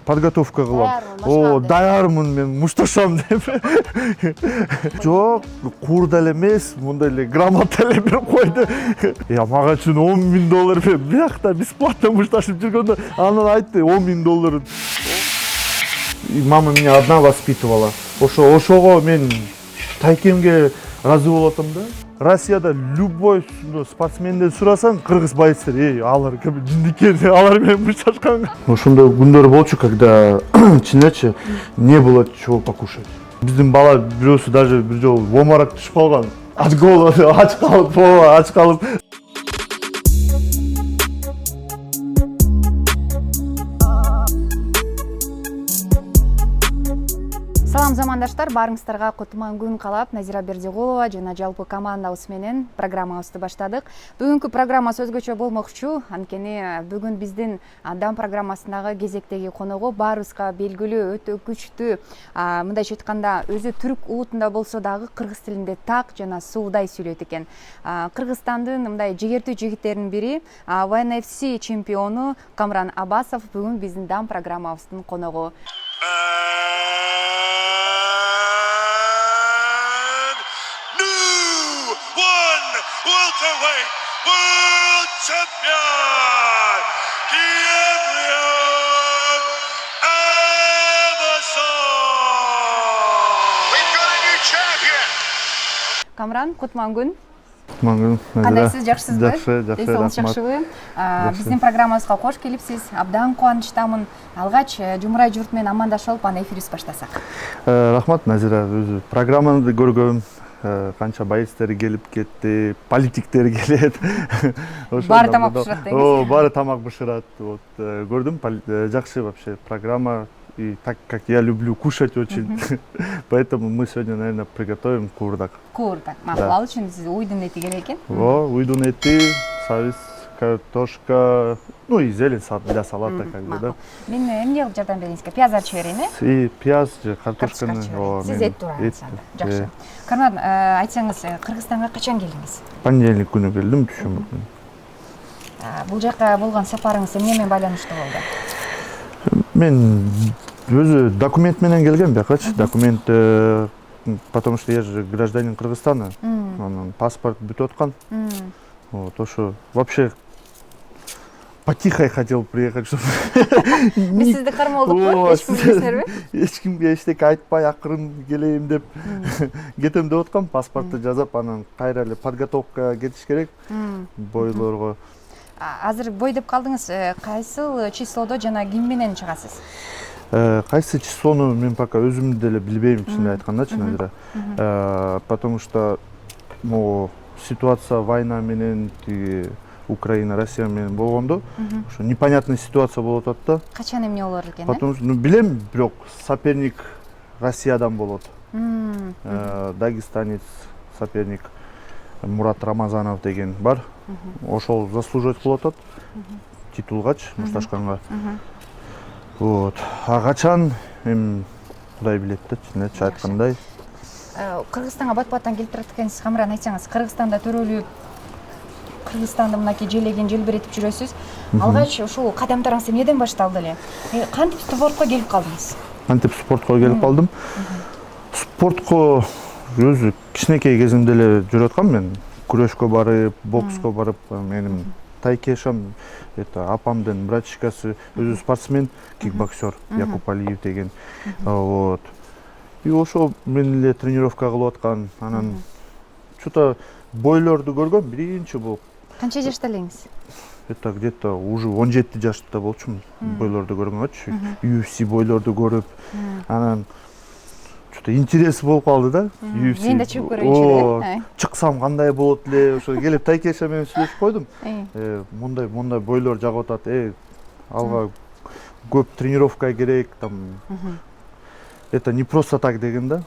подготовка кылам. О, даярмын мен мушташам деп. Жок, курда эле эмес, мындай эле грамота эле берип койду. Мага үчүн $10.000 берип, биякта бесплатно мушташып жүргөндө анан айтты $10.000. Мама меня одна воспитывала. Ошого мен тайкемге разы болот атам да. Россияда любой спортсменден сурасаң, кыргыз байыстыр, алар жиндикер, алар менен мушташкан. Ошондой күндөр болчу, когда чынычы не было чего покушать. Биздин бала бирөөсү даже бир жолу в обморок түшүп калган. От голода ач калып. Салам замандаштар, барыңыздарга кутман күн каалап, Назира Бердиголова жана жалпы командабыз менен программабызды баштадык. Бүгүнкү программа өзгөчө болмокчу, анткени бүгүн биздин Дам программасындагы кезектеги коногу баарыбызга белгилүү, өтө күчтүү, мындайча айтканда өзү түрк улутунда болсо дагы кыргыз тилинде так жана суудай сүйлөйт экен. Кыргызстандын мындай жигердүү жигиттеринин бири, ВНФС чемпиону Камран Абасов бүгүн биздин Дам программабыздын коногу. Welterweight world champion, Kamran Abasov. We've got a new champion. Камран, кутман күн. Кутман күн. Кандайсыз, жакшысызбы? Жакшы, Деңсоолугуңуз жакшыбы? Биздин программабызга кош келипсиз. Абдан кубанычтамын. Алгач жумурай журт менен амандашып алып, аны эфирибизди баштасак. Рахмат, Назира. Өзү программаны көргөм. Канча байыстер келип кетти, политиктер келет. Баары тамак бышырат деңиз. Баары тамак бышырат. Вот көрдүм, жакшы вообще программа. И так как я люблю кушать очень, поэтому мы сегодня, наверное, приготовим курдак. Курдак. Ал үчүн сиз уйдун эти керек экен. Уйдун эти, сабиз, картошка, ну и зелень для салата, как бы, да. Мен эмне кылып жардам бериңизге? Пияз ачып берейин, И пияз же картошканы. Сиз эт тураңыз анда. Жакшы. Камран, айтсаңыз, Кыргызстанга качан келдиңиз? Понедельник күнү келдим, дүйшөмбү күнү. Бул жака болгон сапарыңыз эмне менен байланыштуу болду? Мен өзү документ менен келгем, бияка,чы документ, потому что я же гражданин Кыргызстана, паспорт бүтүп аткан. Вот, ошо вообще потихой хотел приехать, чтобы... Биз сизди кармалдыкпы? Эч ким билесиңерби? Эч кимге эчтеке айтпай акырын келейин деп кетем деп аткам, паспортты жазап, анан кайра эле подготовкага кетиш керек бойлорго. Азыр бой деп калдыңыз, кайсыл числодо жана ким менен чыгасыз? Кайсы числону мен пока өзүм деле билбейм, чынын айтканда, Назира. Потому что ситуация война менен Украина, Россия менен болгондо, ошо непонятная ситуация болуп атат да. Качан эмне болор экен? Потому что, билем, бирок соперник Россиядан болот. Дагестанец соперник Мурат Рамазанов деген бар. Ошол заслуживать кылып атат титулгач, мушташканга. Вот. А качан Кудай билет да, чынын айткандай. Кыргызстанга бат-баттан келип турат экенсиз, Камран, айтсаңыз, Кыргызстанда төрөлүп, Кыргызстанды мынакей желеген желбиретип жүрөсүз. Алгач ушул кадамдарыңыз эмнеден башталды эле? Кантип спортко келип калдыңыз? Кантип спортко келип калдым? Спортко өзү кичинекей кезимде эле жүрүп аткам мен. Күрөшкө барып, бокско барып, менин тайкешам, апамдын братчикасы өзү спортсмен, кикбоксер Якуп Алиев деген. Вот. И ошо мен эле тренировка кылып аткан, анан что-то бойлорду көргөм, биринчи болуп. Канча жашта элеңиз? Это где-то уже 17 жашта болчумун, бойлорду көргөнгөчү. UFC бойлорду көрүп, анан что-то интерес болуп калды да. UFC. Мен да чыгып көрөйүнчү эле. Чыксам кандай болот эле, ошо келип тайкеша менен сүйлөшүп койдум. Мондай бойлор жагып атат, алга көп тренировка керек, там. Это не просто так деген да.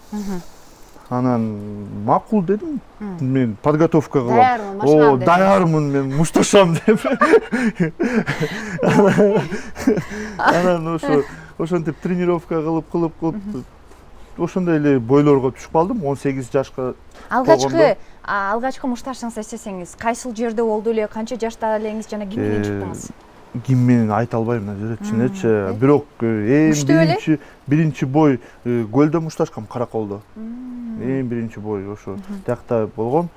Анан макул дедим. Мен подготовка кылам. Даярмын, мен мушташам деп. Анан ошентип тренировка кылып ошондой эле бойлорго түшүп калдым, 18 жашка. Алгачкы мушташыңыз эстесеңиз, кайсыл жерде болду эле, канча жашта элеңиз жана ким менен чыктыңыз? ким менен айта албайм чынечи. Бирок эң биринчи бой көлдө мушташкам, Караколдо. Эң биринчи бой ошо тиякта болгон.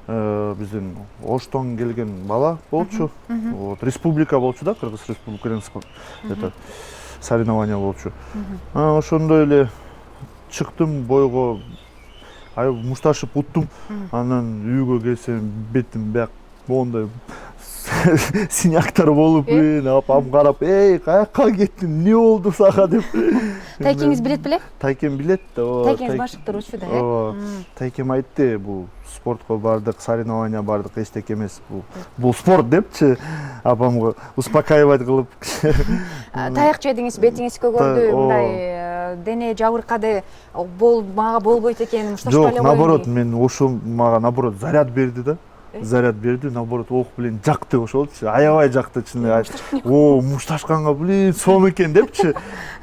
Биздин Оштон келген бала болчу. Вот республика болчу да, Кыргыз Республикасынын это соревнования болчу. Ошондой эле чыктым бойго. Мушташып уттум. Анан үйгө келсем бетим бак моундай синяктар болуп, апам карап, каяка кеттиң, эмне болду сага деп. Тайкеңиз билет беле? Тайкем билет. Тайкеңиз башык турчу да, Тайкем айтты, бул спортко бардык, соревнования бардык, эчтеке эмес, бул спорт депчи. Апамга успокаивать кылып. Таяк жедиңиз, бетиңиз көгөрдү, мындай дене жабыркады, мага болбойт экен, мушташпай эле коеюн. Жок, наоборот, мен ошо мага наоборот заряд берди да. Заряд берди, наоборот, ок билен жакты ошолчу, аябай жакты чын. О, мушташканга, блин, сом экен депчи.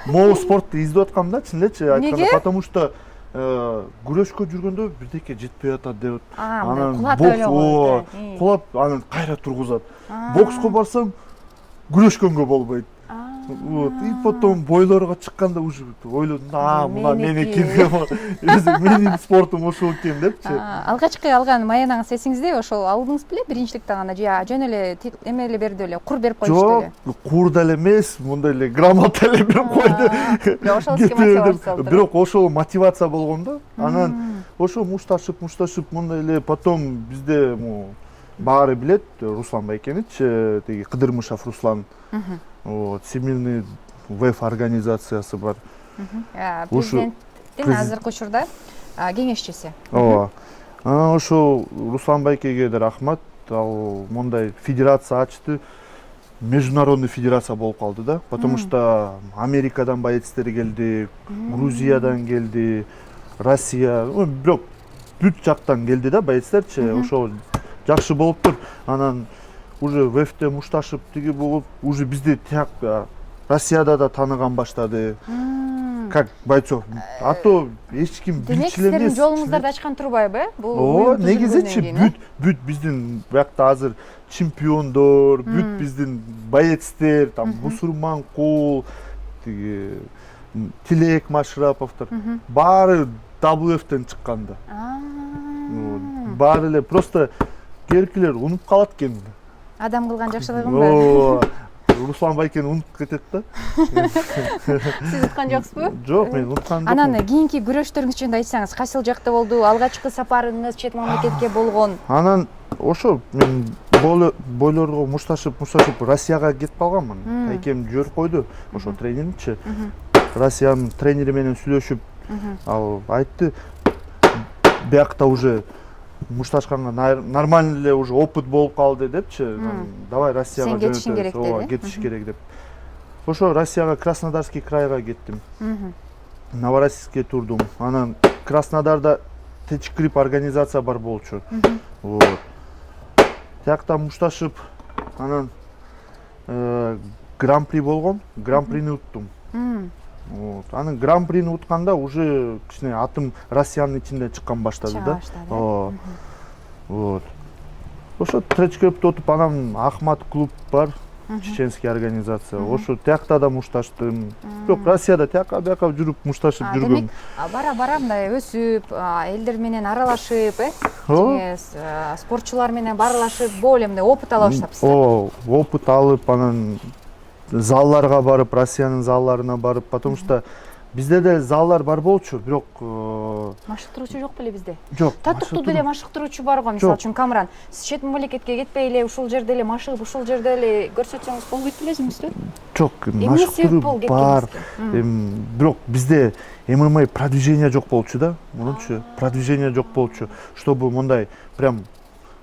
Могу спортты издеп аткам да, чын элечи айтканда, потому что күрөшкө жүргөндө бирдеке жетпей атат деп. Анан бокс, кулап, анан кайра тургузат. Бокско барсам, күрөшкөнгө болбойт. Вот, и потом бойлорго чыкканда уже ойлодум, мына меники, менин спортум ошол экен депчи. Алгачкы алган маянаңыз эсиңизде, ошол алдыңыз беле биринчиликте гана же жөн эле эме эле берди эле, кур берип коюшту эле? Жок, кур деле эмес, мындай эле грамота эле берип койду. Ошол сизге мотивация болду. Бирок ошол мотивация болгон да. Анан ошо мушташып мындай эле потом бизде баары билет Руслан Байкенич, тиги Кыдырмышев Руслан. Вот, семейный ВЭФ организациясы бар. Президенттин азыркы учурда кеңешчиси. Ооба. Ошо Руслан Байкеге да рахмат. Ал мондай федерация ачты. Международный федерация болуп калды да, потому что Америкадан боецтер келди, Грузиядан келди, Россия, бирок бүт жактан келди да боецтерчи. Ошо жакшы болуптур. Анан уже ВЭФте мушташып тиги болуп, уже бизди тияк Россияда да таныган баштады. Как бойцов. А то эч ким билчил эмес. Демек, жолуңуздарды ачкан турбайбы? Ооба, негизичи бүт биздин биякта азыр чемпиондор, бүт биздин боецтер, там Бусурманкул, тиги Тилек Машраповдор, баары WF-тен чыкканда. Баары эле просто керкилер унуп калат экен. Адам кылган жакшылыгынбы? Руслан Байкен унутуп кетет да. Сиз уткан жоксузбу? Жок, мен уткан жокмун. Анан кийинки күрөштөрүңүз жөнүндө айтсаңыз, кайсыл жакта болду? Алгачкы сапарыңыз чет мамлекетке болгон? Анан ошо мен бойлорго мушташып Россияга кетип калганмын. Тайкем жиберип койду, ошо тренерчи. Россиянын тренери менен сүйлөшүп, ал айтты, биякта уже мушташканга нормально эле уже опыт болуп калды депчи. Давай Россияга кетишиң керек деди. Кетиш керек деп. Ошо Россияга Краснодарский крайга кеттим. Новороссийскке турдум. Анан Краснодарда Течкрип организация бар болчу. Вот. Тиякта мушташып, анан гран-при болгон, гран-прини уттум. Вот. Анан гран-прини утканда уже кичине атым Россиянын ичинде чыккан баштады да. Вот. Ошо Течкрипте отуп, анан Ахмат клуб бар, чеченский организация. Ошо тиякта да мушташтым. Бирок Россияда тияка бияка жүрүп мушташып жүргөм. Демек, бара-бара мындай өсүп, элдер менен аралашып, спортчулар менен баарлашып, более мындай опыт ала баштапсыз. Опыт алып, анан залларга барып, Россиянын залларына барып, потому что бизде де заллар бар болчу, бирок машыктыруучу жок беле бизде? Жок. Татыктуу деле машыктыруучу бар го, мисалы үчүн Камран. Сиз чет мамлекетке кетпей эле ушул жерде эле машыгып, ушул жерде эле көрсөтсөңүз болбойт белесиңизби? Жок, машыктыруу бар. Бирок бизде ММА продвижение жок болчу да, мурунчу продвижение жок болчу, чтобы мондай прям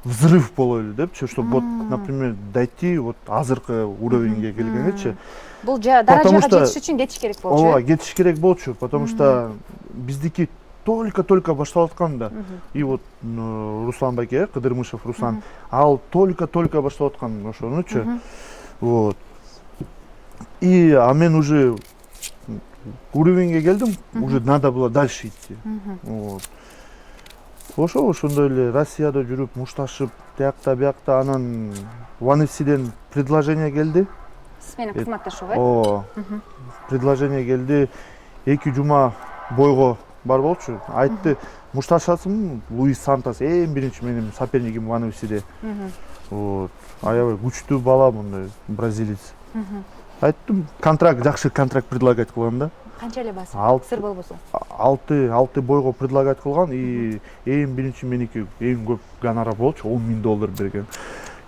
взрыв болойлу депчи, чтобы вот, например, дойти вот азыркы уровеньге келгенечи. Бул даражага жетиш үчүн кетиш керек болчу. Ооба, кетиш керек болчу, потому что биздики только башталып аткан да. И вот Руслан Байке, Кыдырмышев Руслан, ал только башталып аткан ошонучу. Вот. И мен уже уровеньге келдим, уже надо было дальше идти. Вот. Ошондой эле Россияда жүрүп, мушташып, тиякта биякта, анан ONE FC'ден предложение келди. Сиз менен кызматташууга. Ооба. Предложение келди. 2 жума бойго бар болчу. Айтты, мушташасың Луис Сантос эң биринчи менин сопернигим Ванусиде. Вот. Аябай күчтүү бала мындай бразилец. Айттым, контракт, жакшы контракт предлагать кылган да. Канча эле басып? Сыр болбосо. 6 бойго предлагать кылган и эң биринчи меники эң көп гонорар болчу, $10,000 берген.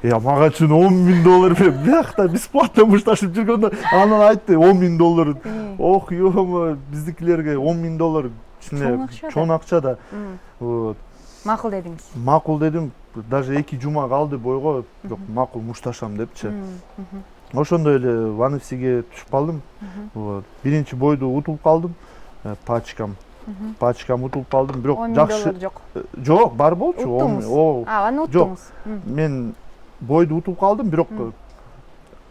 Мага үчүн $10,000 берип, биякта бесплатно мушташып жүргөндө анан айтты $10,000. Ох, ёмо, биздикилерге $10,000 чоң акча да. Вот. Макул дедиңиз. Макул дедим, даже 2 жума калды бойго, жок, макул мушташам депчи. Ошондой эле Ванусиге түшүп калдым. Вот. Биринчи бойду утулуп калдым. Пачкам утулуп калдым, бирок жакшы. Жок, бар болчу. Аны уттуңуз. Мен бойду утулуп калдым, бирок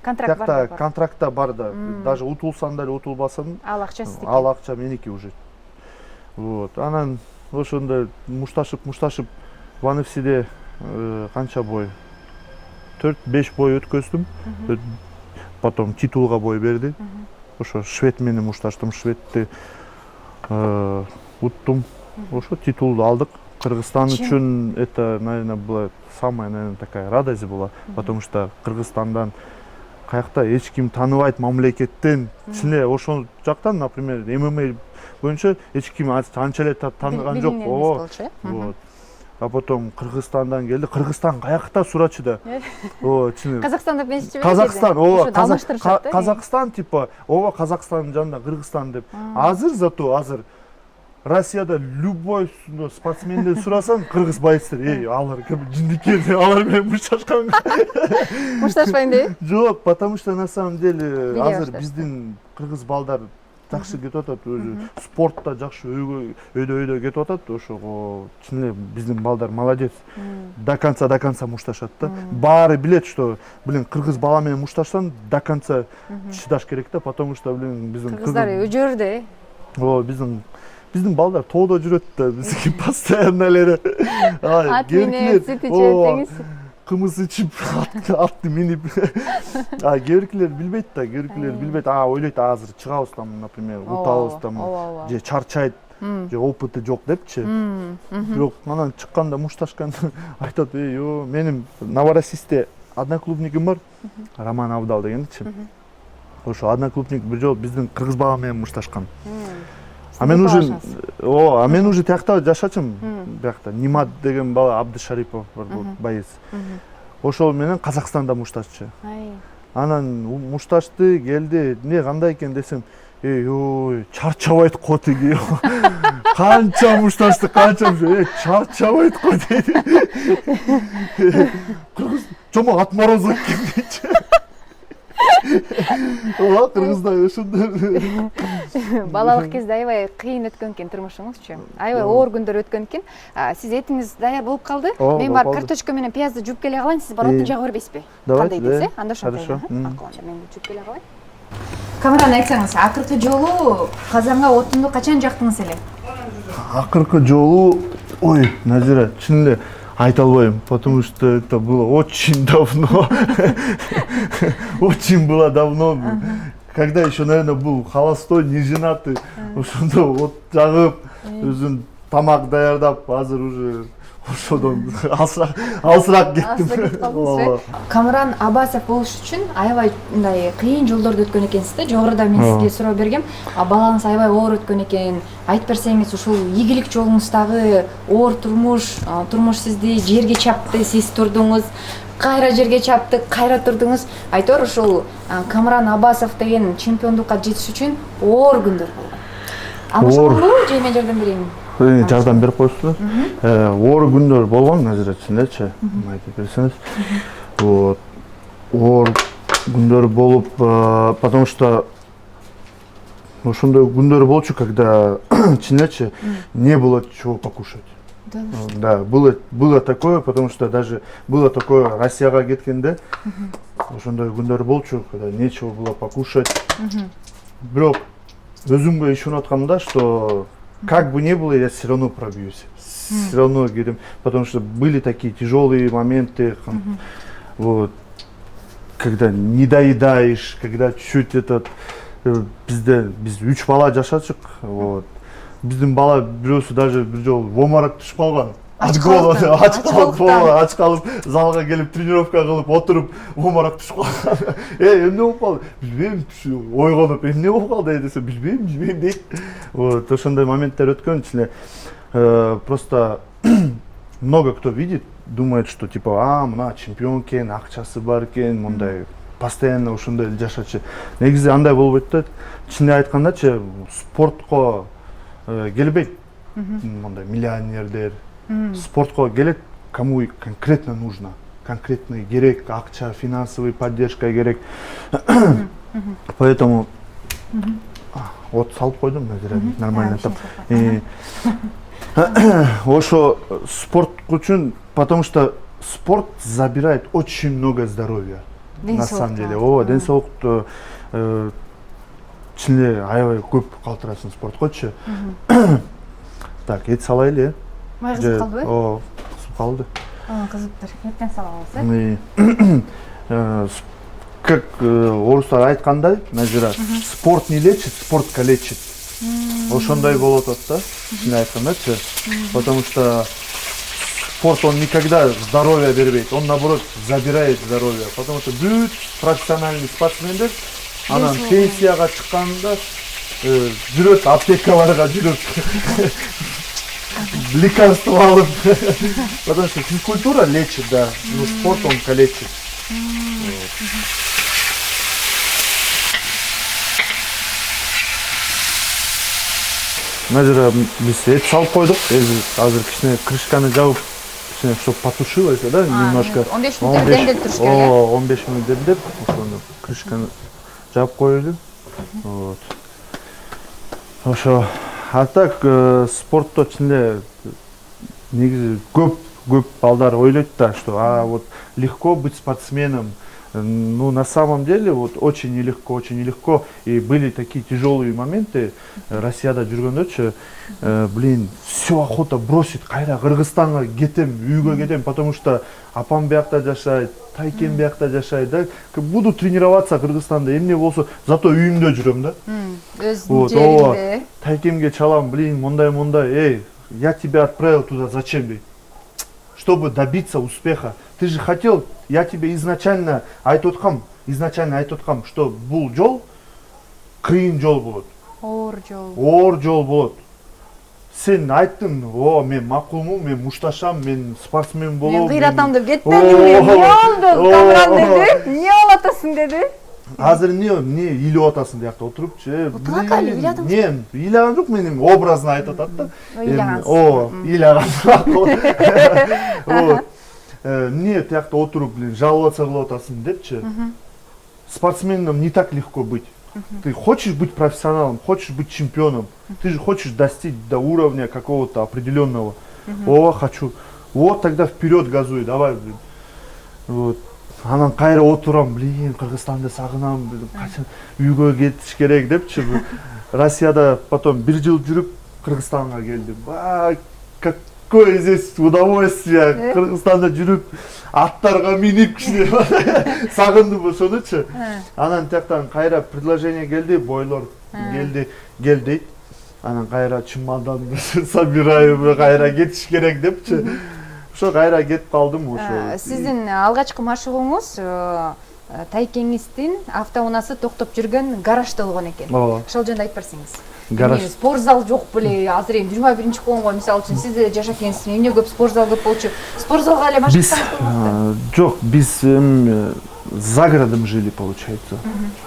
контрактта бар да. Даже утулсам да эле утулбасам, ал акча сиздики. Ал акча меники уже. Вот. Анан ошондой мушташып Ванусиде канча бой? 4-5 бой өткөздүм. Потом титулга бой берди. Ошо швед менен мушташтым, шведти уттум. Ошо титулду алдык. Кыргызстан үчүн это, наверное, была самая, наверное, такая радость была, потому что Кыргызстандан каякта эч ким тааныбайт мамлекеттен, чын ошол жактан, например, ММА боюнча эч ким анча эле тааныган жок. Вот. А потом Кыргызстандан келди. Кыргызстан каякта сурачу да. Чын. Казакстанда бенчи. Казакстан, Казакстан типа, Казакстандын жанында Кыргызстан деп. Азыр Россияда любой спортсменден сурасаң, кыргыз байыстыр. Алар ким жиндике, алар менен мушташкан. Мушташпайм дейби? Жок, потому что на самом деле азыр биздин кыргыз балдар жакшы кетип атат, өзү спортто жакшы өйдө кетип атат. Ошого чын эле биздин балдар молодец. До конца мушташат да. Баары билет, что, кыргыз бала менен мушташсаң, до конца чыдаш керек да, потому что, биздин кыргыздар өжөрдө. Биздин балдар тоодо жүрөт да, биздики постоянно эле. Ат менен, сүт ичет деңиз. Кымыз ичип, атты минип. Кээбиркилер билбейт да, ойлойт азыр чыгабыз там, например, утабыз там, же чарчайт, же опыты жок депчи. Бирок анан чыкканда мушташканда айтат, менин Новороссийсте одноклубнигим бар, Роман Абдал дегенчи. Ошо одноклубник бир жолу биздин кыргыз бала менен мушташкан. А мен уже тиякта жашачым, биякта Нимат деген бала, Абдышарипов бар боец. Ошол менен Казакстанда мушташчы. Анан мушташты, келди, кандай экен десем, чарчабайт го тиги. Канча мушташты, чарчабайт го деди. Кыргыз чомо отмороз экен дейчи. Кыргызда ошондой. Балалык кезде аябай кыйын өткөн экен турмушуңузчу. Аябай оор күндөр өткөн экен. Сиз этиңиз даяр болуп калды. Мен барып картошка менен пиязды жууп келе калайын, сиз барып отун жага бербейсизби? Кандай десе? Анда ошондой. Акылында мен жууп келе калайын. Камераны айтсаңыз, акыркы жолу казанга отунду качан жактыңыз эле? Акыркы жолу, Назира, чын эле айта албайм, потому что это было очень давно. Очень было давно. Когда еще, наверное, был холостой, не женатый. Ошондо от жагып, өзүн тамак даярдап, азыр уже ошодон алсыраак кеттим. Камран Абасов болуш үчүн аябай мындай кыйын жолдорду өткөн экенсиз да. Жогоруда мен сизге суроо бергем. Балаңыз аябай оор өткөн экен. Айтып берсеңиз, ушул ийгилик жолуңуздагы оор турмуш сизди жерге чапты, сиз турдуңуз. Кайра жерге чапты, кайра турдуңуз. Айтор ушул Камран Абасов деген чемпиондукка жетиш үчүн оор күндөр болгон. Алышканбы же мен жардам берейинби? Жардам берип коесуздар. Оор күндөр болгон, Назира, чынчы айтып берсеңиз. Вот. Оор күндөр болуп, потому что ошондой күндөр болчу, когда чынчы не было чего покушать. Да, было такое, потому что даже было такое Россияга кеткенде, ошондой күндөр болчу, когда нечего было покушать. Бирок өзүмгө ишенип атканда, что как бы ни было, я все равно пробьюсь. Все равно, потому что были такие тяжелые моменты. Вот. когда не доедаешь, когда чуть этот біз 3 бала жашачык, вот. Биздин бала бирөөсү даже бир жолу в омарак түшүп калган. Ач калып, залга келип тренировка кылып отуруп, в омарак түшүп калган. Эмне болуп калды? Билбейм, ойгонуп, эмне болуп калды десе, билбейм дейт. Вот, ошондой моменттер өткөн ичинде. Просто много кто видит, думает, что типа, мына чемпион экен, акчасы бар экен, мындай постоянно ушундай жашачы. Негизи андай болбойт да. Ичинде айткандачы, спортко келбейт. Мындай миллионердер. Спортко келет, кому конкретно нужно. Конкретно керек, акча, финансовый поддержка керек. Поэтому вот салып койдум, нормально так. Ошо спорт үчүн, потому что спорт забирает очень много здоровья. На самом деле. Денсаулыкту ичинде аябай көп калтырасың спорткочу. Так, эт салайлы, э? Май кызып калдыбы? Кызып калды. Кызыптыр. Эртең сала болсо. Как орустар айткандай, Назира, спорт не лечит, спорт калечит. Ошондой болот да, ичинде айткандачы. Потому что спорт, он никогда здоровье бербейт, он наоборот забирает здоровье. Потому что бүт профессиональный спортсмендер, анан пенсияга чыкканда жүрөт, аптекаларга жүрөт. Лекарство алып. Потому что физкультура лечит, да, но спорт он калечит. Назира, биз эт салып койдук. Азыр кичине крышканы жабып, кичине чтоб потушилось, да, немножко. 15 минут демдеп туруш керек. 15 минут демдеп, ошону крышканы жабып коелу. Вот. Ошо, а так спортто ичинде негизи көп балдар ойлойт да, что вот легко быть спортсменом. Ну, на самом деле, вот очень нелегко. И были такие тяжелые моменты. Россияда жүргөндөчү, все охота бросить, кайра Кыргызстанга кетем, үйгө кетем, потому что апам биякта жашайт, тайкем биякта жашайт, да. Буду тренироваться Кыргызстанда, эмне болсо, зато үйүмдө жүрөм, да. Өз жеринде. Тайкемге чалам, мондай, я тебя отправил туда, зачем, дейт? Чтобы добиться успеха. Ты же хотел, я тебе изначально айтоткам, что бул жол кыйын жол болот. Оор жол болот. Сен айттың, мен макулмун, мен мушташам, мен спортсмен болом. Мен кыйратам деп кетпедимби? Эмне болду? Камран деди. Эмне болуп атасың деди? Азыр эмне илип атасың диякта отурупчу. Кале ыйладың? Мен ыйлаган жок, менин образно айтып атат да. Ыйлаган. Вот. Не тиякта отуруп, жаловаться кылып атасың депчи. Спортсменом не так легко быть. Ты хочешь быть профессионалом, хочешь быть чемпионом, ты же хочешь достичь до уровня какого-то определенного. Хочу. Вот тогда вперед газуй, давай, Вот. Анан кайра отурам, Кыргызстанды сагынам, качан үйгө кетиш керек депчи. Россияда потом 1 жыл жүрүп Кыргызстанга келдим. Какое здесь удовольствие, Кыргызстанда жүрүп, аттарга минип сагындым ошонучу. Анан тияктан кайра предложение келди, бойлор кел дейт. Анан кайра чемоданды собирайм, кайра кетиш керек депчи. Ошо кайра кетип калдым ошо. Сиздин алгачкы машыгууңуз тайкеңиздин автоунаасы токтоп жүргөн гаражда болгон экен. Ошол жөнүндө айтып берсеңиз. Гараж. Спортзал жок беле, азыр эми 21-колго мисалы үчүн сиз деле жашап экенсиз, эмне көп спортзал көп болчу. Спортзалга эле машыктаңыз. Жок, биз за городом жили, получается.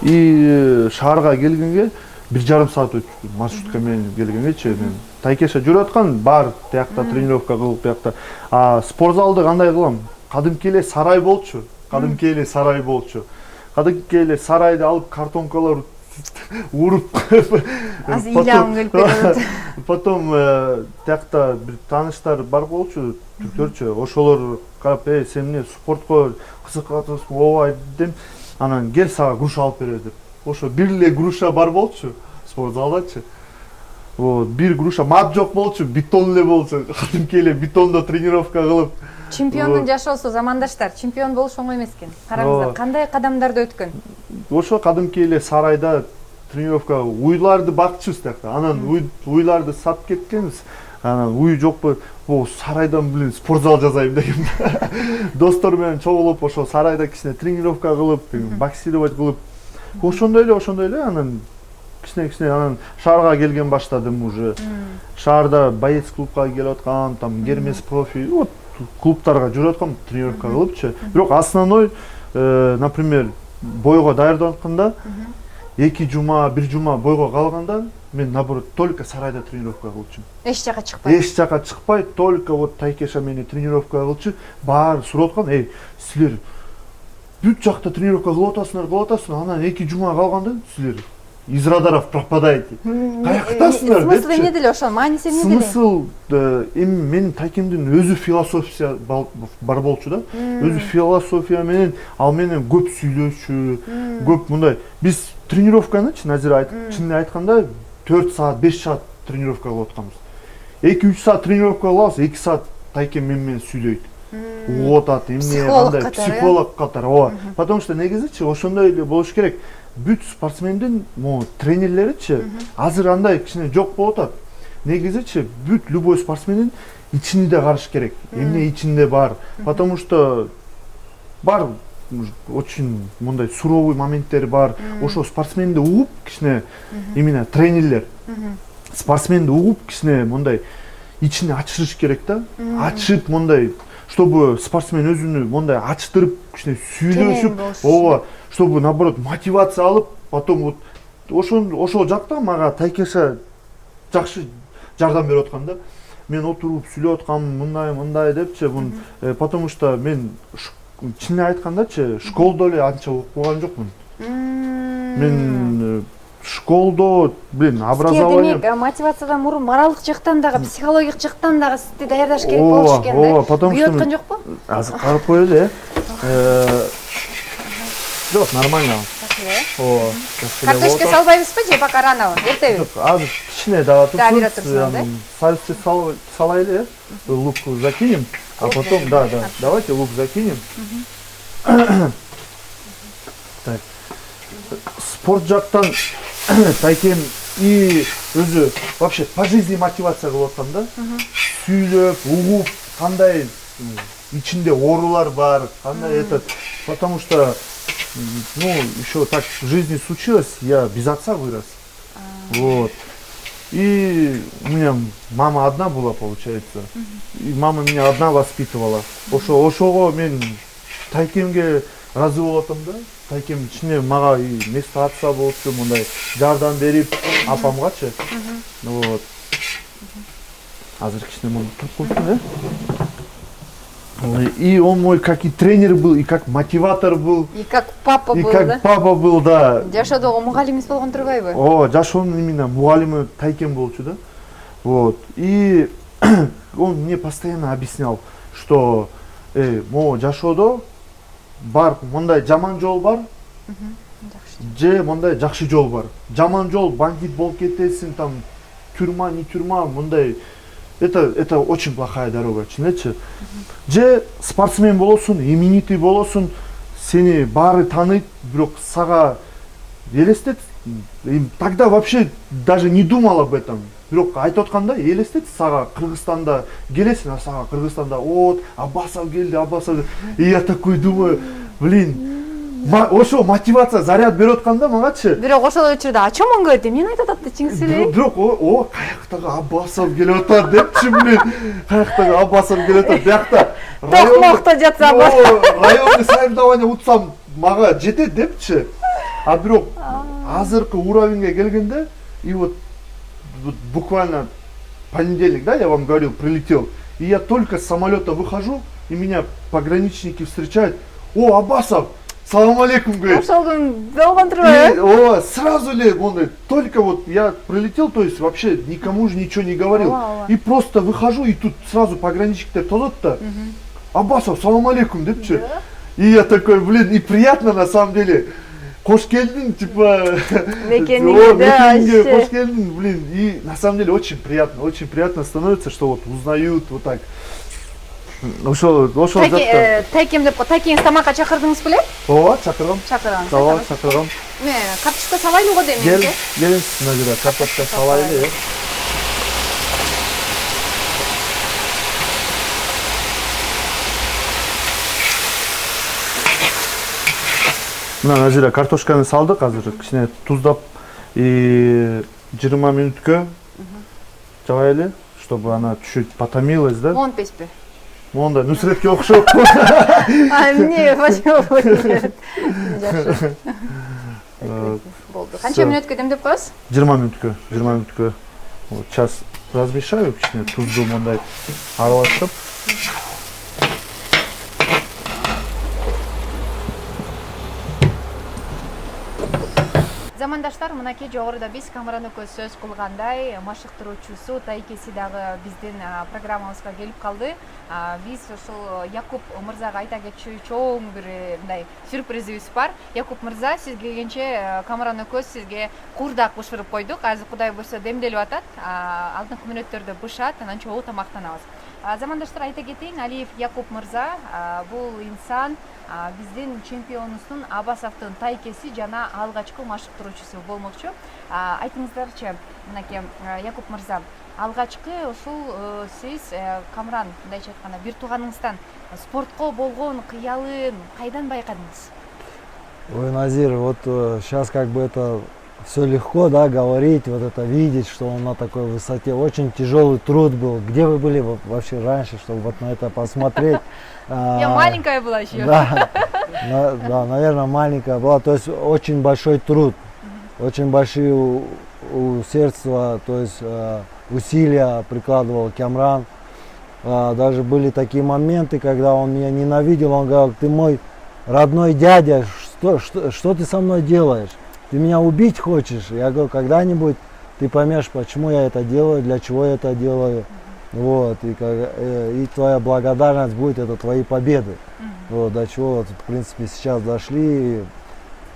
И шаарга келгенге 1,5 саат өттү. Маршрутка менен келгенгечи мен тайкеша жүрүп аткан, бар тиякта тренировка кылып тиякта. Спортзалды кандай кылам? Кадимки эле сарай болчу. Кадимки эле сарайды алып картонкалар уруп потом тиякта бир тааныштар бар болчу, түрктөрчү. Ошолор карап, сен эмне спортко кызыкып атасың? Ооба дедим. Анан кел сага груша алып беребиз деп. Ошо бир эле груша бар болчу спортзалдачы. вот бир груша мат жок болчу, бетон эле болчу, кадимки эле бетондо тренировка кылып. Чемпиондун жашоосу замандаштар, чемпион болуш оңой эмес экен. Караңыздар, кандай кадамдарды өткөн? Ошо кадимки эле сарайда тренировка уйларды бакчыбыз тиякта. Анан уйларды сатып кеткенбиз. Анан уй жокпу, бул сарайдан билин спортзал жасайм дегем. Достор менен чогулуп ошо сарайда кичине тренировка кылып, боксировать кылып. Ошондой эле анан кичине анан шаарга келген баштадым уже. Шаарда боец клубка келип аткам, там Гермес профи, вот клубтарга жүрүп аткам тренировка кылыпчы. Бирок основной, например, бойго даярданып атканда 2 жума, 1 жума бойго калганда мен наоборот только сарайда тренировка кылчумун. Эч жака чыкпай. Эч жака чыкпай, только вот Тайкеша мени тренировка кылчу. Баары сурап аткан, силер бүт жакта тренировка кылып атасыңар, анан 2 жума калганда силер из радаров пропадаете. Каяктасыңар деп. Смысл эмне деле ошол? Мааниси эмне деле? Смысл эми менин Тайкемдин өзү философия бар болчу да. Өзү философия менен ал менен көп сүйлөшчү, көп мындай. Биз тренировканы Назира чынын айтканда 4 саат, 5 саат тренировка кылып атканбыз. 2-3 саат тренировка кылабыз, 2 саат Тайкем менен сүйлөйт. Уготат, эмне, кандай психолог катары, ооба. Потому что негизичи ошондой эле болуш керек. Бүт спортсмендин тренерлеричи азыр андай кичине жок болуп атат. Негизичи бүт любой спортсмендин ичинде караш керек. Эмне ичинде бар. Потому что бар очень мындай суровый моменттер бар. Ошо спортсменди угуп кичине именно тренерлер спортсменди угуп кичине мындай ичине ачырыш керек да. Ачып мындай, чтобы спортсмен өзүнү мындай ачтырып кичине сүйлөшүп, ооба, чтобы наоборот мотивация алып, потом вот ошол жакта мага Тайкеша жакшы жардам берип аткан да. Мен отуруп сүйлөп аткам, мындай депчи, потому что мен чынын айткандачы, школдо эле анча окуган жокмун. Мен школдо, образование. Демек, мотивациядан мурун моралдык жактан дагы, психологик жактан дагы сизди даярдаш керек болуш экен да. Потому что Уяткан жокпу? Азыр карап коелу, Жок, нормально. Картошка салбайбызбы же пока ранабы? Эртеби? Жок, азыр кичине дагы Бира турсун, да? Сальсти салайлы, лук закинем, а потом, да, давайте лук закинем. Так. Спорт жактан Тайкем и өзү вообще по жизни мотивация кылып аткан да. Сүйлөп, угуп, кандай ичинде оорулар бар, кандай этот, потому что еще так в жизни случилось, я без отца вырос. Вот. И у меня мама одна была, получается. И мама меня одна воспитывала. Ошого мен Тайкемге разы болотум да. Тайкем ичине мага и место отца болчу, мындай жардам берип апамгачы. Вот. Азыр кичине муну туруп койсун, И он мой как и тренер был, и как мотиватор был. И как папа был, и да? как папа был, да. Жашоодогу мугалимиңиз болгон турбайбы? Жашоонун именно мугалими Тайкем болчу, да. Вот. И он мне постоянно объяснял, что жашоодо бар мындай жаман жол бар, же мындай жакшы жол бар. Жаман жол бандит болуп кетесиң, там тюрьма, не тюрьма, мындай. Это очень плохая дорога, чынечи. Же спортсмен болосуң, именитый болосуң, сени баары тааныйт, бирок сага элестет. Тогда вообще даже не думал об этом. Бирок айтып атканда элестет, сага Кыргызстанда келесиң, а сага Кыргызстанда Аббасов келди, И я такой думаю, ошо мотивация, заряд берип атканда магачы. Бирок ошол учурда ачам оңгойт, эмнени айтып атат дечиңиз эле? Бирок каяктагы Аббасов келип атат депчи, каяктагы Аббасов келип атат. Биякта Токмокто жатса районный соревнование утсам мага жетет депчи. А бирок азыркы уровеньге келгенде, и вот буквально понедельник, да, я вам говорил, прилетел, и я только с самолета выхожу, и меня пограничники встречают. Аббасов, салам алейкум, говорит. Ошол күн болгон турбайбы? Сразу ли, он только вот я прилетел, то есть вообще никому же ничего не говорил. И просто выхожу, и тут сразу пограничник тозот-то. Аббасов, салам алейкум, депчи. И я такой, и приятно на самом деле. Кош келдиң, типа. Мекениңе, да, Мекениңе вообще. кош келдиң, блин. И на самом деле очень приятно становится, что вот узнают вот так. Ошол жакта. Тайкем деп тайкеңиз тамакка чакырдыңыз беле? Ооба, чакыргам. Чакыргансыз. Ооба, чакыргам. Картошка салайлы го дейм Кел, менчи. келиңиз Назира, картошка салайлы. Мына Назира картошканы салдык азыр, кичине туздап, 20 мүнөткө жабайлы, чтобы она чуть-чуть потомилась, да? Моон песпи. Монда Нусретке окшоп. А эмне почему нет? Жакшы. Болду. Канча мүнөткө демдеп коесуз? 20 мүнөткө. Вот сейчас размешаю, кичине тузду мондай аралаштырып. Замандаштар, мынакей жогоруда биз Камран экөөбүз сөз кылгандай, машыктыруучусу Тайкеси дагы биздин программабызга келип калды. Биз ошол Якуп мырзага айта кетчү чоң бир мындай сюрпризибиз бар. Якуп мырза, сиз келгенче Камран экөөбүз сизге куурдак бышырып койдук. Азыр Кудай буйрса демделип атат. Алдыңкы мүнөттөрдө бышат, анан чогуу тамактанабыз. Замандаштар, айта кетейин, Алиев Якуп мырза бул инсан биздин чемпионубуздун Абасовдун Тайкеси жана алгачкы машыктыруучусу болмокчу. Айтыңыздарчы, мынакей Якуп мырза, алгачкы ушул сиз Камран, мындайча айтканда, бир тууганыңыздан спортко болгон кыялын кайдан байкадыңыз? Ой, Назир, вот сейчас как бы это все легко, да, говорить, вот это видеть, что он на такой высоте. Очень тяжелый труд был. Где вы были вообще раньше, чтобы вот на это посмотреть? Я маленькая была еще. Да, наверное, маленькая была. То есть очень большой труд, очень большие усердства, то есть усилия прикладывал Камран. Даже были такие моменты, когда он меня ненавидел, он говорил: ты мой родной дядя, что ты со мной делаешь? Ты меня убить хочешь? Я говорю: когда-нибудь ты поймешь, почему я это делаю, для чего я это делаю. Вот, и твоя благодарность будет, это твои победы. Вот, до чего вот, в принципе, сейчас дошли,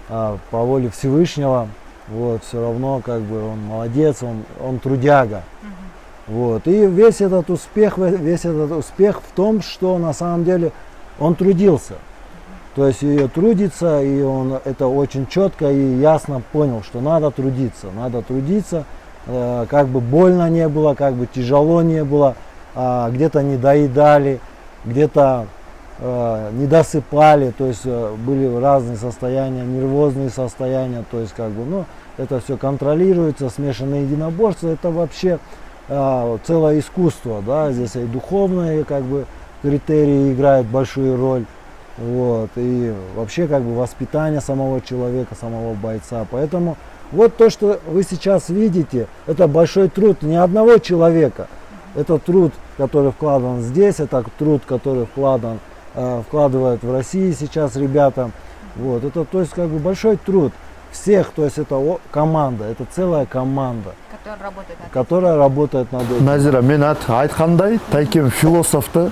по воле Всевышнего. Вот, все равно, как бы, он молодец, он трудяга. Вот, и весь этот успех в том, что на самом деле он трудился. То есть и трудится, и он это очень четко и ясно понял, что надо трудиться, как бы больно не было, как бы тяжело не было, где-то не доедали, где-то не досыпали, то есть были разные состояния, нервозные состояния, то есть как бы, ну, это все контролируется, смешанные единоборства, это вообще целое искусство, да, здесь и духовные как бы критерии играют большую роль. Вот, и вообще как бы воспитание самого человека, самого бойца. Поэтому вот то, что вы сейчас видите, это большой труд не одного человека. Это труд, который вкладыван здесь, это труд, который вкладывают в России сейчас ребята. Вот, это то есть как бы большой труд всех, то есть это команда, это целая команда, которая работает над этим. Назира, мен айткандай, Тайкем философты,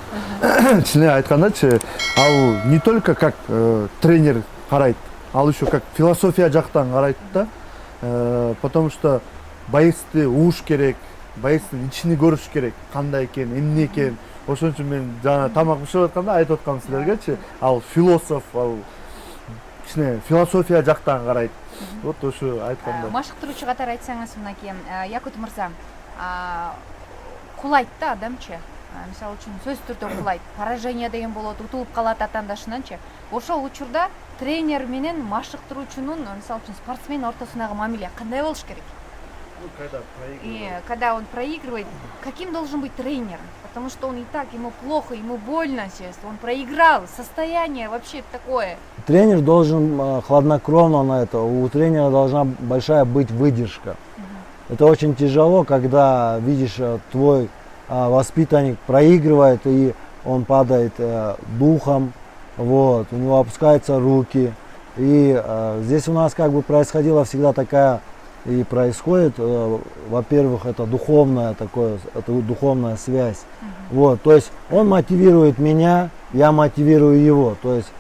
чыны айткандачы, ал не только как тренер карайт, ал еще как философия жактан карайт да, потому что боецти угуш керек, боецтин ичини көрүш керек, кандай экен, эмне экен. Ошон үчүн мен жана тамак бышырып атканда айтып аткам силергечи, ал философ, ал кичине философия жактан карайт. Вот ошо айтканда. Машыктыруучу катары айтсаңыз, мынакей Якут мырза, кулайт да адамчы. Мисалы үчүн сөз түрдө кулайт. Поражение деген болот, утулуп калат атаандашынанчы. Ошол учурда тренер менен машыктыруучунун, мисалы үчүн спортсмен ортосундагы мамиле кандай болуш керек? Когда он проигрывает, каким должен быть тренер? Потому что он и так, ему плохо, ему больно сейчас, он проиграл, состояние вообще такое. Тренер должен хладнокровно на это, у тренера должна большая быть выдержка. Это очень тяжело, когда видишь, твой воспитанник проигрывает, и он падает духом, вот, у него опускаются руки. И здесь у нас как бы происходила всегда такая, и происходит, во-первых, это духовная связь. Вот, то есть он мотивирует меня, я мотивирую его, то есть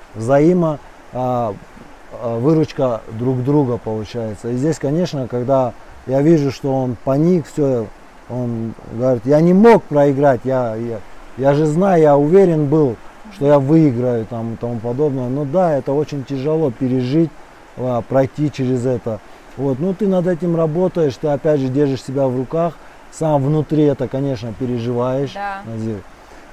выручка друг друга получается. И здесь, конечно, когда я вижу, что он паник, все, он говорит, я не мог проиграть, я же знаю, я уверен был, что я выиграю там, и тому подобное. Но да, это очень тяжело пережить, пройти через это. Вот. Ну, ты над этим работаешь, ты опять же держишь себя в руках, сам внутри это, конечно, переживаешь. Да. Назир.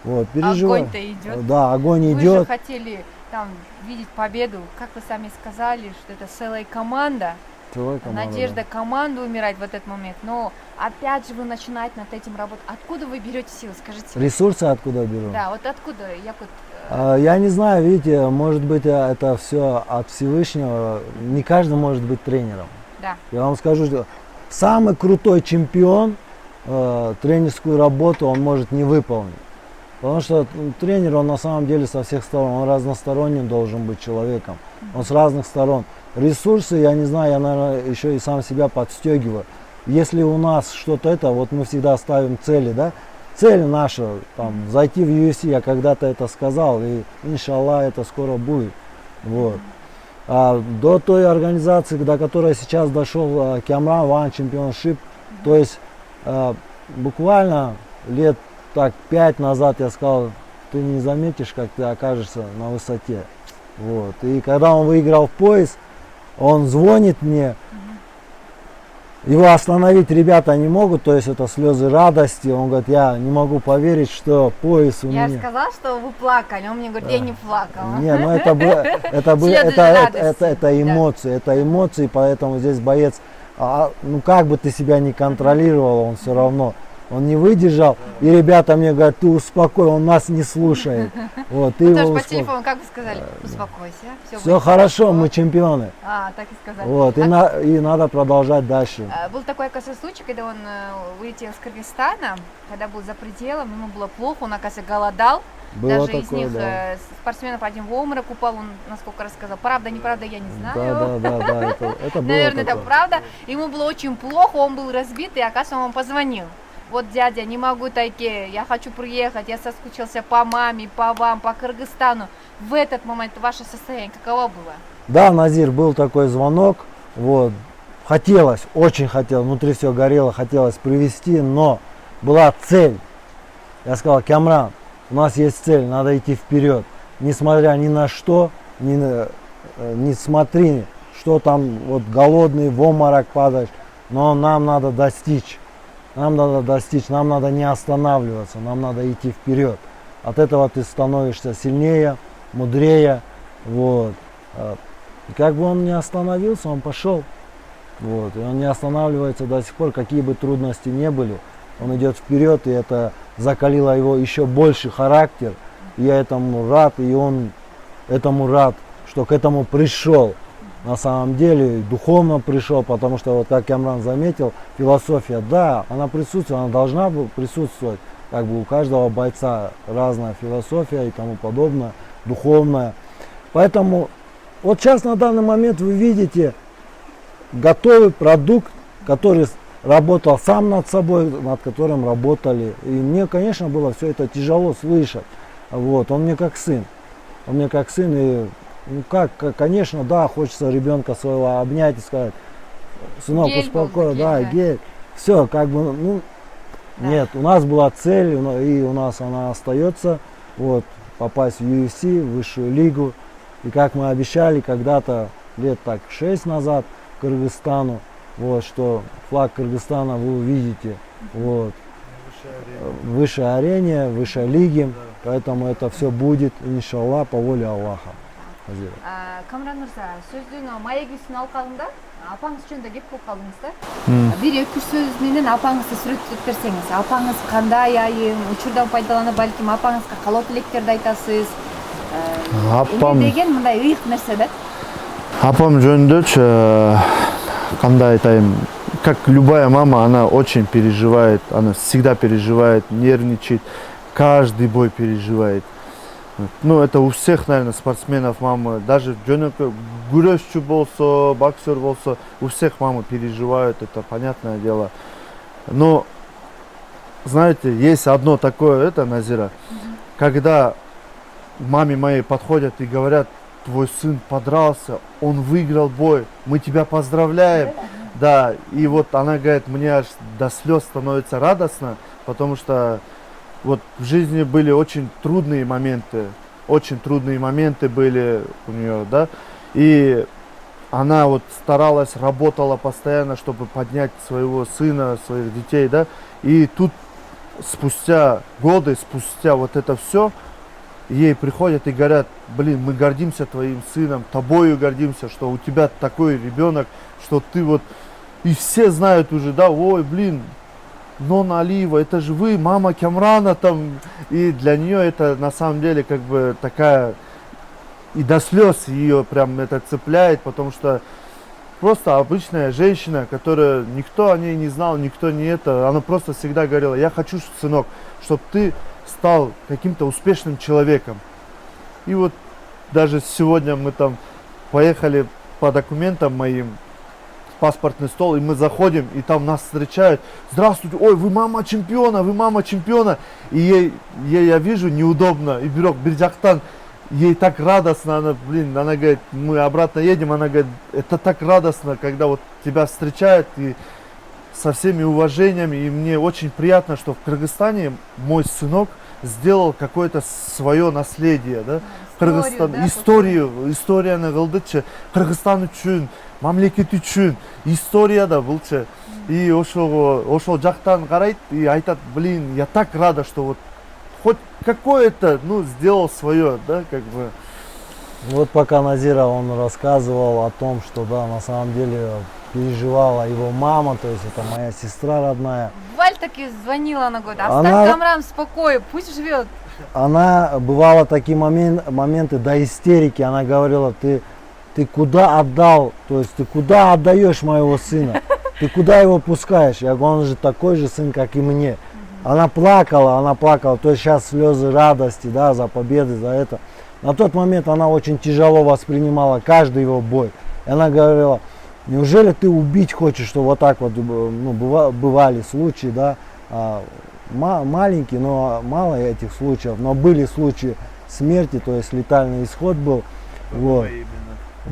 Вот, переживай. Огонь-то идет. Да, огонь Вы идет. же хотели там видеть победу, как вы сами сказали, что это целая команда. Целая команда, Надежда да. команды умирать в этот момент. Но опять же вы начинаете над этим работать. Откуда вы берете силы, скажите? Ресурсы откуда беру? Да, вот откуда? Я вот, Я не знаю, видите, может быть это все от Всевышнего. Не каждый может быть тренером. да. Я вам скажу, что самый крутой чемпион тренерскую работу он может не выполнить. Потому что тренер, он на самом деле со всех сторон, он разносторонним должен быть человеком. Он с разных сторон. Ресурсы, я не знаю, я, наверное, еще и сам себя подстегиваю. Если у нас что-то это, вот мы всегда ставим цели, да? Цель наша, там, зайти в UFC, я когда-то это сказал, и иншаллах это скоро будет. Вот. А до той организации, до которой сейчас дошел Camran One Championship, то есть буквально лет так 5 назад я сказал, ты не заметишь, как ты окажешься на высоте. Вот. И когда он выиграл пояс, он звонит мне, его остановить ребята не могут, то есть это слезы радости. Он говорит, я не могу поверить, что пояс у Я меня. же сказала, что вы плакали, он мне говорит, я не плакала. Не, ну это эмоции, поэтому здесь боец, ну как бы ты себя не контролировал, он все равно. Он не выдержал, и ребята мне говорят, ты успокой, он нас не слушает. Вот, ты Ну, его тоже по успокой. телефону, как вы сказали, успокойся, все Все хорошо, мы чемпионы. Так и сказали. Вот, и надо продолжать дальше. Был такой, оказывается, случай, когда он вылетел из Кыргызстана, когда был за пределом, ему было плохо, он, оказывается, голодал. Было Даже из такое, них да. спортсменов один в обморок упал, он, насколько рассказал. Правда, неправда, я не знаю. Да, это было Наверное, это такое. правда. Ему было очень плохо, он был разбит, и, оказывается, он вам позвонил. Вот, дядя, не могу тайке, я хочу приехать, я соскучился по маме, по вам, по Кыргызстану. В этот момент ваше состояние каково было? Да, Назир, был такой звонок, вот, хотелось, очень хотелось, внутри все горело, хотелось привезти, но была цель. Я сказал, Камран, у нас есть цель, надо идти вперед, несмотря ни на что, не смотри, что там, вот, голодный, в обморок падаешь, но нам надо достичь. Нам надо не останавливаться, нам надо идти вперед. От этого ты становишься сильнее, мудрее. Вот. И как бы он не остановился, он пошел. Вот. И он не останавливается до сих пор, какие бы трудности не были. Он идет вперед, и это закалило его еще больше характер. И я этому рад, и он этому рад, что к этому пришел. На самом деле духовно пришел, потому что, вот как Камран заметил, философия, да, она присутствует, она должна присутствовать. Как бы у каждого бойца разная философия и тому подобное, духовная. Поэтому вот сейчас на данный момент вы видите готовый продукт, который работал сам над собой, над которым работали. И мне, конечно, было все это тяжело слышать. Вот, он мне как сын. Он мне как сын, и ну как, конечно, да, хочется ребенка своего обнять и сказать, сынок, успокойся, да, гель. Все, как бы, ну, да. Нет, у нас была цель, и у нас она остается, вот, попасть в UFC, в высшую лигу. И как мы обещали когда-то, лет так 6 назад, Кыргызстану, вот, что флаг Кыргызстана вы увидите, вот, в высшей арене, в высшей лиге, поэтому это все будет, иншаллах, по воле Аллаха. Камран Мырза, сөздүн маегисин алкагында апаңыз жөнүндө кеп болуп калдыңыз да. Бир эки үч сөз менен апаңызды сүрөттөп берсеңиз, апаңыз кандай айым, учурдан пайдаланып балким апаңызга каалоо тилектерди айтасыз. Апам деген мындай ыйык нерсе да. Апам жөнүндөчү кандай айтайын, как любая мама, она очень переживает, она всегда переживает, нервничает, каждый бой переживает. Ну, это у всех, наверное, спортсменов мама, даже гүрөшчү болсо, боксер болсо, у всех мамы переживают, это понятное дело. Но, знаете, есть одно такое, это, Назира, когда маме моей подходят и говорят, твой сын подрался, он выиграл бой, мы тебя поздравляем. Да, и вот она говорит, мне аж до слез становится радостно, потому что вот в жизни были очень трудные моменты были у нее, да, и она вот старалась, работала постоянно, чтобы поднять своего сына, своих детей, да, и тут спустя годы, спустя вот это все, ей приходят и говорят, блин, мы гордимся твоим сыном, тобою гордимся, что у тебя такой ребенок, что ты вот, и все знают уже, да, ой, блин, Нона Алиева, это же вы, мама Камрана там, и для нее это на самом деле как бы такая, и до слез ее прям это цепляет, потому что просто обычная женщина, которая никто о ней не знал, никто не это, она просто всегда говорила, я хочу, сынок, чтобы ты стал каким-то успешным человеком. И вот даже сегодня мы там поехали по документам моим, в паспортный стол, и мы заходим, и там нас встречают, здравствуйте, ой, вы мама чемпиона, и ей я вижу неудобно, и Биржахтан, ей так радостно, она говорит, мы обратно едем, она говорит, это так радостно, когда вот тебя встречают, и со всеми уважениями, и мне очень приятно, что в Кыргызстане мой сынок сделал какое-то свое наследие, да? Историяны кылдычы, Кыргызстан үчүн, мамлекет үчүн, история да булчу. И ошол жактан карайт и айтат, блин, я так рада, что вот хоть какое-то, сделал свое, да, как бы. Вот пока Назира, он рассказывал о том, что, да, на самом деле переживала его мама, то есть это моя сестра родная. Валь таки звонила, она говорит, оставь Камран в покое, пусть живет. Она, бывало такие моменты до истерики, она говорила, ты куда отдал, то есть ты куда отдаешь моего сына, ты куда его пускаешь? Я говорю, он же такой же сын, как и мне. Она плакала, то есть сейчас слезы радости, да, за победы, за это. На тот момент она очень тяжело воспринимала каждый его бой. И она говорила, неужели ты убить хочешь, что вот так вот, бывали случаи, да, маленькие, но мало этих случаев, но были случаи смерти, то есть летальный исход был. Вот.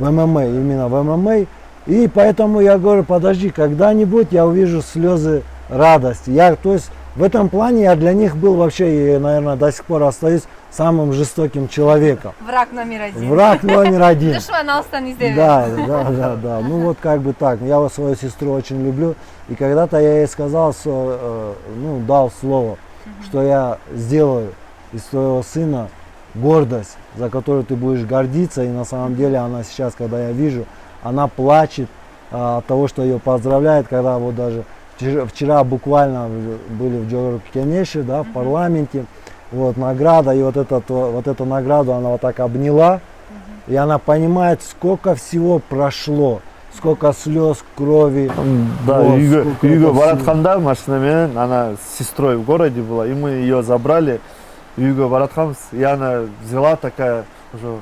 Именно в ММА. И поэтому я говорю, подожди, когда-нибудь я увижу слезы радости. То есть в этом плане я для них был вообще, и, наверное, до сих пор остаюсь самым жестоким человеком. Враг номер один. Враг номер один. Душман алыстан издевает. Да. Ну вот как бы так. Я свою сестру очень люблю. И когда-то я ей сказал, дал слово, что я сделаю из своего сына гордость, за которую ты будешь гордиться. И на самом деле она сейчас, когда я вижу, она плачет от того, что ее поздравляет, когда вот даже вчера буквально были в Джогорку-Кенеше, да, в парламенте, вот награда, и вот эту награду она вот так обняла, и она понимает, сколько всего прошло, сколько слез, крови. Да, үйгө баратканда машинамен, она с сестрой в городе была, и мы ее забрали, үйгө баратканбыз, и она взяла такая уже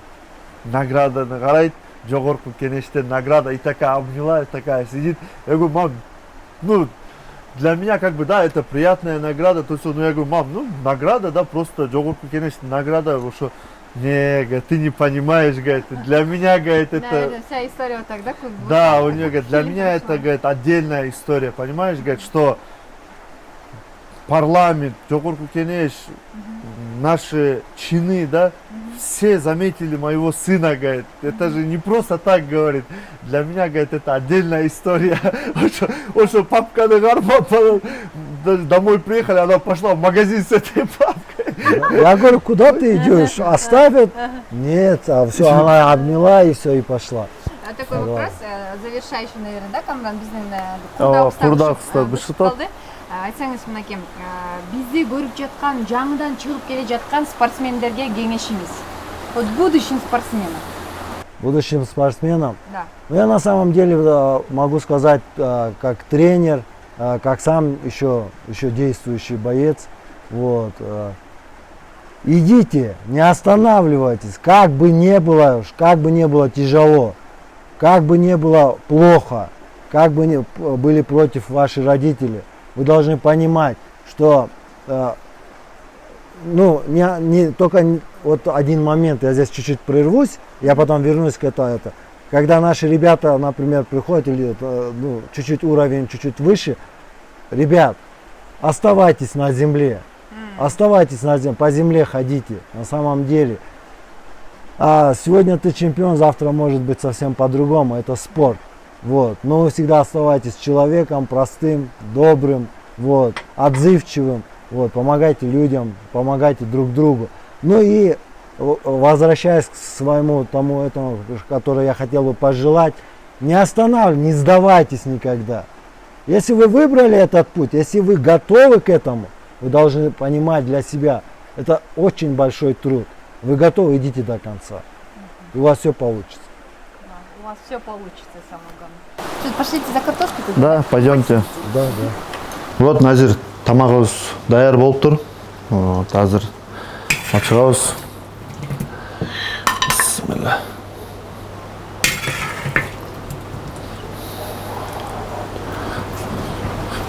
награда, карайт, Жогорку Кенештен награда, и такая обняла, такая сидит. Я говорю, мам, для меня как бы, да, это приятная награда, то есть, я говорю, мам, награда, да, просто Жогорку Кенештен награда, что, не, говорит, ты не понимаешь, говорит, для меня, говорит, это... Да, вся история вот так, да? Да, у нее, говорит, для меня это, говорит, отдельная история, понимаешь, говорит, что парламент, Жогорку Кенеш, наши чины, да, все заметили моего сына, говорит, это же не просто так, говорит, для меня, говорит, это отдельная история. Что папка домой приехали, она пошла в магазин с этой папкой. Я говорю, куда ты идешь? Оставят? Нет, все, она обняла и все, и пошла. Такой вопрос, завершающий, наверное, да, Камран, біздің айтсаңыз, мынакей, бізді көріп жатқан, жаңыдан шығып келе жатқан спортсмендерге кеңешіңіз. Вот будущим спортсменам. Будущим спортсменам? Да. Я на самом деле могу сказать, как тренер, как сам еще действующий боец. Вот. Идите, не останавливайтесь, как бы не было тяжело, как бы не было плохо, как бы ни были против ваши родители. Вы должны понимать, что ну, не только вот один момент, я здесь чуть-чуть прервусь, я потом вернусь к это. Когда наши ребята, например, приходят или ну, чуть-чуть уровень, чуть-чуть выше, ребят, оставайтесь на земле, оставайтесь на земле, по земле ходите, на самом деле. А сегодня ты чемпион, завтра может быть совсем по-другому, это спорт. Вот. Но вы всегда оставайтесь человеком простым, добрым, вот, отзывчивым, вот, помогайте людям, помогайте друг другу. Ну и возвращаясь к своему этому, которое я хотел бы пожелать, не останавливайтесь, не сдавайтесь никогда. Если вы выбрали этот путь, если вы готовы к этому, вы должны понимать для себя, это очень большой труд. Вы готовы, идите до конца. И у вас все получится. У вас все получится, самое главное. Что, пошлите за картошкой? Да, пойдемте. Да. Вот Назир, тамагыбыз даяр болуп тур. Вот, азыр ачабыз. Бисмилlah.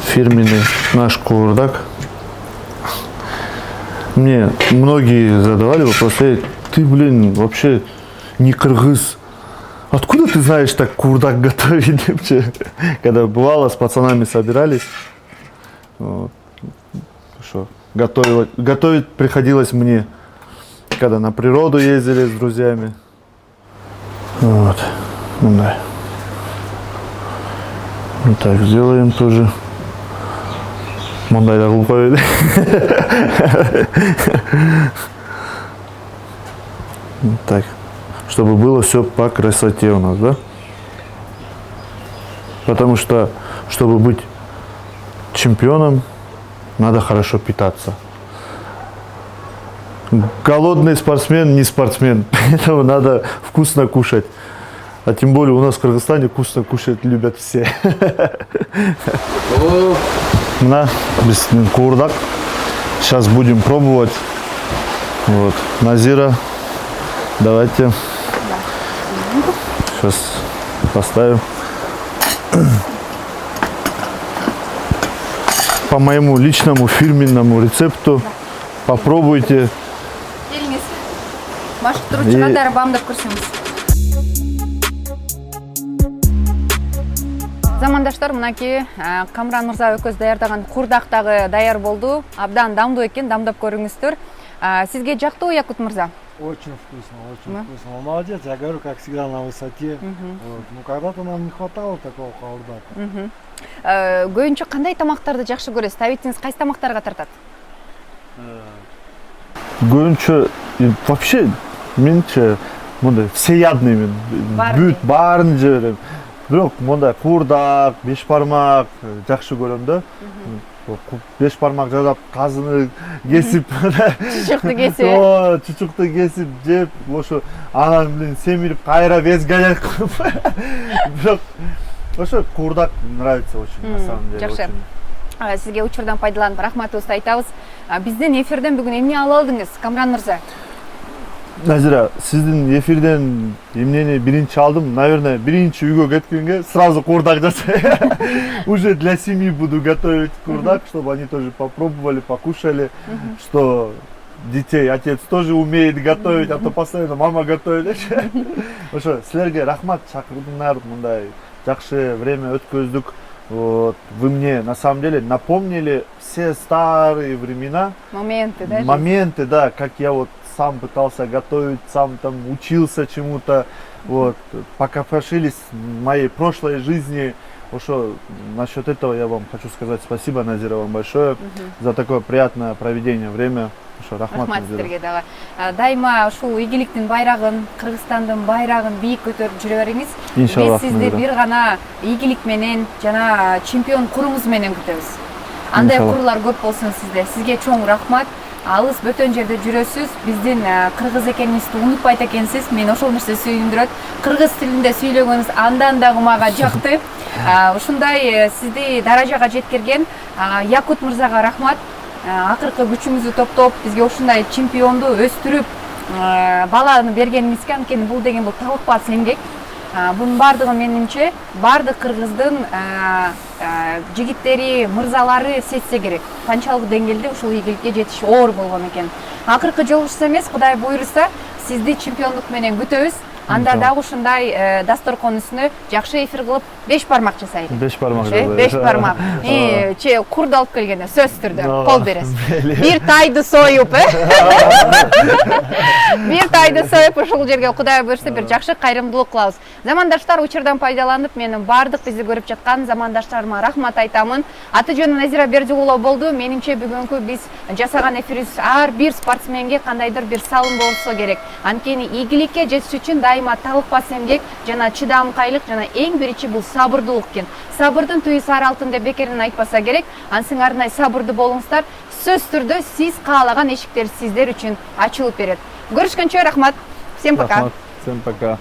Фирменный наш кувырдак. Мне многие задавали вопрос: ты, блин, вообще не кыргыз. Откуда ты знаешь так кувырдак готовить? Когда бывало, с пацанами собирались. Вот. Что, готовить приходилось мне, когда на природу ездили с друзьями. Вот. Да. Вот так сделаем тоже. Мандайда кылып коелу. Так, чтобы было все по красоте у нас, да? Потому что, чтобы быть чемпионом, надо хорошо питаться. Голодный спортсмен не спортсмен, поэтому надо вкусно кушать. А тем более у нас в Кыргызстане вкусно кушать любят все. На, кувырдак. Сейчас будем пробовать. Вот, Назира, давайте. Сейчас поставим. По моему личному фирменному рецепту. Попробуйте. Келиңиз. Машык турчу кандай бамдап көрсөңүз. Замандаштар, мынакей Камран мырза экөөбүз даярдаган курдак дагы даяр болду. Абдан дамдуу экен, дамдап көрүңүздөр. Сизге жактуу Якут мырза? Очень вкусно, очень вкусно. Он молодец, я говорю, как всегда, на высоте. Вот. Ну, когда-то нам не хватало такого кавырдака. Көбүнчө кандай тамактарды жакшы көрөсүз? Табитиңиз кайсы тамактарга тартат? Көбүнчө вообще менче мындай всеядныймын. Бүт баарын жей берем. Бирок мындай курдак, беш бармак жакшы көрөм да. Беш бармак жасап, казыны кесип, чучукту кесип. Чучукту кесип жеп, ошо анан билен семирип, кайра без галяк кылып. Бирок ошо курдак нравится очень, на самом деле. Жакшы. Сизге учурдан пайдаланып рахматыбызды айтабыз. Биздин эфирден бүгүн эмне ала алдыңыз, Камран мырза? Назира, сиздин эфирден эмнени биринчи алдым, наверное, биринчи үйгө кеткенге сразу курдак жасай. Уже для семьи буду готовить курдак, чтобы они тоже попробовали, покушали, что детей отец тоже умеет готовить, а то постоянно мама готовит. Ошо, силерге рахмат, чакырдыңар, мындай жакшы время өткөздүк. Вот, вы мне на самом деле напомнили все старые времена. Моменты, да? Моменты, да, как я вот сам пытался готовить, сам там учился чему-то, вот, покопошились в моей прошлой жизни. Ошо, насчет этого я вам хочу сказать спасибо, Назира, вам большое за такое приятное проведение время. Ошо, рахмат, сиздерге дагы. Дайыма ушул ийгиликтин байрагын, Кыргызстандын байрагын бийик көтөрүп жүрө бериңиз. Иншаллах. Биз сизди бир гана ийгилик менен жана чемпион куруңуз менен күтөбүз. Андай курлар көп болсун сизде. Сизге чоң рахмат. Алыс бөтөн жерде жүрөсүз. Биздин кыргыз экениңизди унутпайт экенсиз. Мен ошол нерсе сүйүндүрөт. Кыргыз тилинде сүйлөгөнүз андан дагы мага жакты. Ушундай сизди даражага жеткирген Якут мырзага рахмат. Акыркы күчүңүздү топтоп, бизге ушундай чемпионду өстүрүп баланы бергениңизге, анткени бул деген бул талыкпас эмгек. Бунун баардыгы менимче баардык кыргыздын жигиттери, мырзалары сезсе керек. Канчалык деңгээлде ушул ийгиликке жетиш оор болгон экен. Акыркы жолугусу эмес, Кудай буйруса, сизди чемпиондук менен күтөбүз. Анда дагы ушундай дасторкон үстүнө жакшы эфир кылып 5 бармак жасайлы. 5 бармак жасайлы. 5 бармак. Курду алып келгенде сөз түрдө кол бересиз. Бир тайды союп, бир тайды союп ушул жерге Кудай буйруса бир жакшы кайрымдуулук кылабыз. Замандаштар, учурдан пайдаланып, менин баардык бизди көрүп жаткан замандаштарыма рахмат айтамын. Аты жөнүм Назира Бердигулова болду. Менимче бүгүнкү биз жасаган эфирибиз ар бир спортсменге кандайдыр бир салым болсо керек. Анткени ийгиликке жетиш үчүн дайыма талыкпас эмгек жана чыдамкайлык жана эң биринчи бул сабырдуулук экен. Сабырдын түйү сары алтын деп бекеринен айтпаса керек. Ансыңарынай сабырдуу болуңуздар. Сөз түрдө сиз каалаган эшиктер сиздер үчүн ачылып берет. Көрүшкөнчө рахмат. Всем пока. Всем пока.